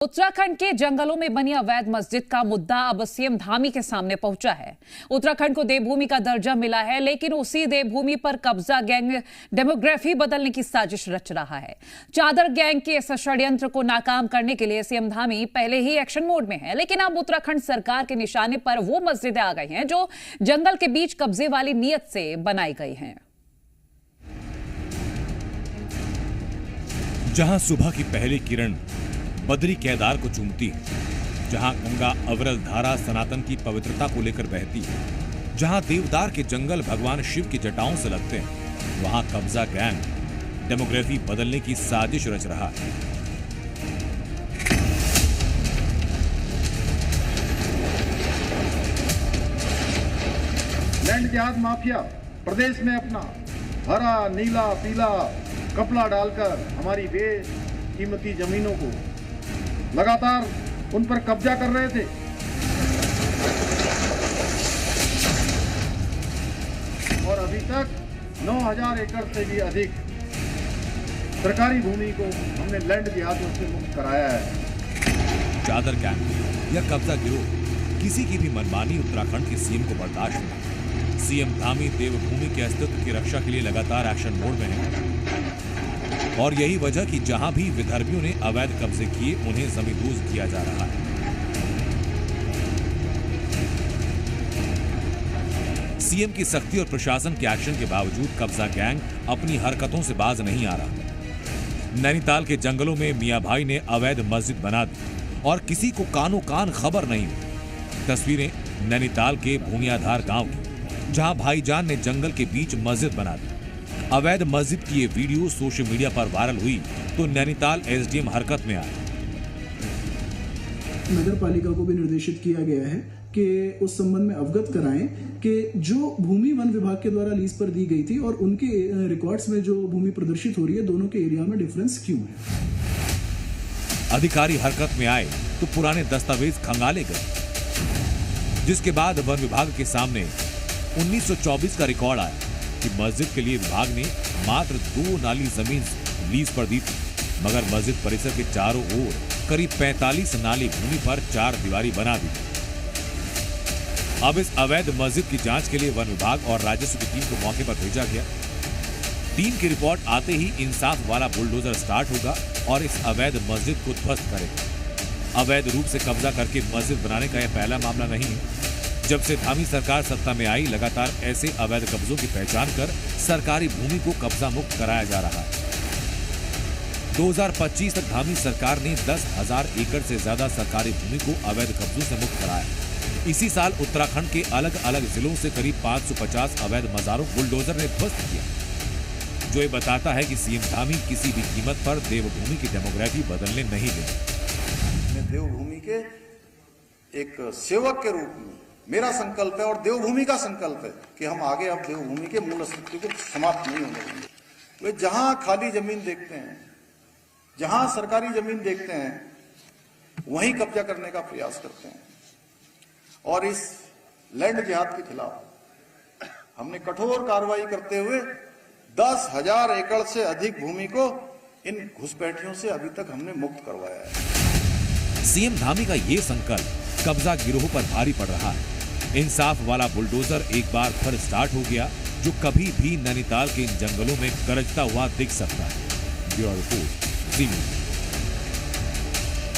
उत्तराखंड के जंगलों में बनी अवैध मस्जिद का मुद्दा अब सीएम धामी के सामने पहुंचा है। उत्तराखंड को देवभूमि का दर्जा मिला है, लेकिन उसी देवभूमि पर कब्जा गैंग डेमोग्राफी बदलने की साजिश रच रहा है। चादर गैंग के इस षड्यंत्र को नाकाम करने के लिए सीएम धामी पहले ही एक्शन मोड में है, लेकिन अब उत्तराखंड सरकार के निशाने पर वो मस्जिदें आ गई हैं जो जंगल के बीच कब्जे वाली नीयत से बनाई गई हैं। जहां सुबह की पहली किरण बद्री केदार को चूमती है, जहां गंगा अविरल धारा सनातन की पवित्रता को लेकर बहती है, जहां देवदार के जंगल भगवान शिव की जटाओं से लगते हैं, वहां कब्जा गैंग डेमोग्राफी बदलने की साजिश रच रहा है। लैंड जिहाद माफिया प्रदेश में अपना हरा नीला पीला कपड़ा डालकर हमारी बेकीमती जमीनों को लगातार उन पर कब्जा कर रहे थे। और अभी तक 9000 एकड़ से भी अधिक सरकारी भूमि को हमने लैंड जिहादियों से मुक्त कराया है। चादर गैंग या कब्जा गिरोह किसी की भी मनमानी उत्तराखंड के सीएम को बर्दाश्त नहीं। सीएम धामी देवभूमि के अस्तित्व की रक्षा के लिए लगातार एक्शन मोड में है, और यही वजह कि जहां भी विदर्भियों ने अवैध कब्जे किए उन्हें जमींदोज किया जा रहा है। सीएम की सख्ती और प्रशासन के एक्शन के बावजूद कब्जा गैंग अपनी हरकतों से बाज नहीं आ रहा। नैनीताल के जंगलों में मियां भाई ने अवैध मस्जिद बना दी और किसी को कानो कान खबर नहीं हुई। तस्वीरें नैनीताल के भूनियाधार गांव की, जहां भाईजान ने जंगल के बीच मस्जिद बना दी। अवैध मस्जिद की ये वीडियो सोशल मीडिया पर वायरल हुई तो नैनीताल एसडीएम हरकत में आए। नगर पालिका को भी निर्देशित किया गया है कि उस संबंध में अवगत कराएं कि जो भूमि वन विभाग के द्वारा लीज पर दी गई थी और उनके रिकॉर्ड्स में जो भूमि प्रदर्शित हो रही है, दोनों के एरिया में डिफरेंस क्यों है। अधिकारी हरकत में आए तो पुराने दस्तावेज खंगाले गए, जिसके बाद वन विभाग के सामने 1924 का रिकॉर्ड आया कि मस्जिद के लिए विभाग ने मात्र 2 नाली जमीन लीज पर दी थी, मगर मस्जिद परिसर के चारों ओर करीब 45 नाली भूमि पर 4 दीवारी बना दी। अब इस अवैध मस्जिद की जांच के लिए वन विभाग और राजस्व की टीम को मौके पर भेजा गया। टीम की रिपोर्ट आते ही इंसाफ वाला बुलडोजर स्टार्ट होगा और इस अवैध मस्जिद को ध्वस्त करेगा। अवैध रूप से कब्जा करके मस्जिद बनाने का यह पहला मामला नहीं है। जब से धामी सरकार सत्ता में आई, लगातार ऐसे अवैध कब्जों की पहचान कर सरकारी भूमि को कब्जा मुक्त कराया जा रहा है। 2025 तक धामी सरकार ने 10,000 एकड़ से ज्यादा सरकारी भूमि को अवैध कब्जों से मुक्त कराया। इसी साल उत्तराखंड के अलग अलग जिलों से करीब 550 अवैध मजारों बुलडोजर ने ध्वस्त किया, जो ये बताता है कि सीएम धामी किसी भी कीमत पर देवभूमि की डेमोग्राफी बदलने नहीं देंगे। देवभूमि के एक सेवक के रूप में मेरा संकल्प है और देवभूमि का संकल्प है कि हम आगे अब देवभूमि के मूल अस्तित्व को समाप्त नहीं होने देंगे। वे जहां खाली जमीन देखते हैं, जहां सरकारी जमीन देखते हैं, वहीं कब्जा करने का प्रयास करते हैं। और इस लैंड जिहाद के खिलाफ हमने कठोर कार्रवाई करते हुए 10,000 एकड़ से अधिक भूमि को इन घुसपैठियों से अभी तक हमने मुक्त करवाया है। सीएम धामी का ये संकल्प कब्जा गिरोह पर भारी पड़ रहा है। इंसाफ वाला बुलडोजर एक बार फिर स्टार्ट हो गया, जो कभी भी नैनीताल के इन जंगलों में गरजता हुआ दिख सकता है। ब्यूरो रिपोर्ट, जी मीडिया।